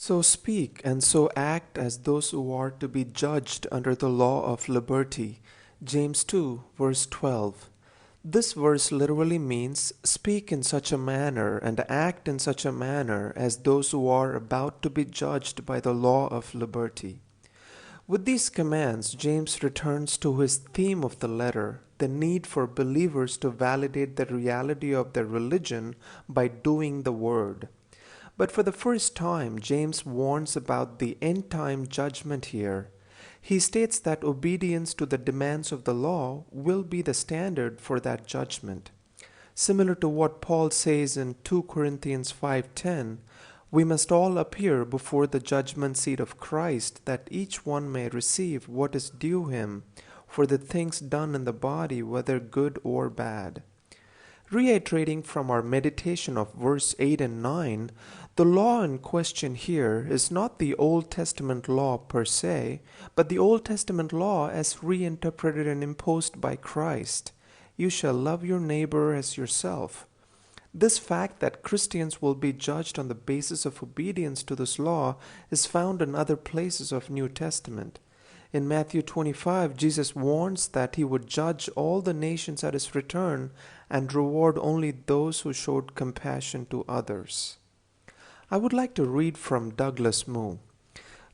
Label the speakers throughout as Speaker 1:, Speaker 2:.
Speaker 1: So speak and so act as those who are to be judged under the law of liberty. James 2, verse 12. This verse literally means speak in such a manner and act in such a manner as those who are about to be judged by the law of liberty. With these commands, James returns to his theme of the letter, the need for believers to validate the reality of their religion by doing the word. But for the first time, James warns about the end time judgment here. He states that obedience to the demands of the law will be the standard for that judgment. Similar to what Paul says in 2 Corinthians 5:10, we must all appear before the judgment seat of Christ, that each one may receive what is due him for the things done in the body, whether good or bad. Reiterating from our meditation of verse 8 and 9, the law in question here is not the Old Testament law per se, but the Old Testament law as reinterpreted and imposed by Christ. You shall love your neighbor as yourself. This fact that Christians will be judged on the basis of obedience to this law is found in other places of New Testament. In Matthew 25, Jesus warns that he would judge all the nations at his return and reward only those who showed compassion to others. I would like to read from Douglas Moo.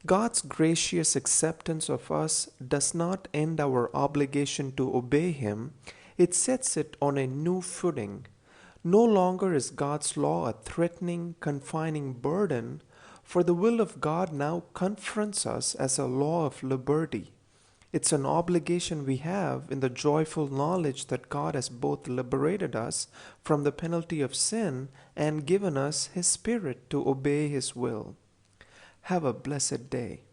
Speaker 1: God's gracious acceptance of us does not end our obligation to obey him, it sets it on a new footing. No longer is God's law a threatening, confining burden, for the will of God now confronts us as a law of liberty. It's an obligation we have in the joyful knowledge that God has both liberated us from the penalty of sin and given us His Spirit to obey His will. Have a blessed day.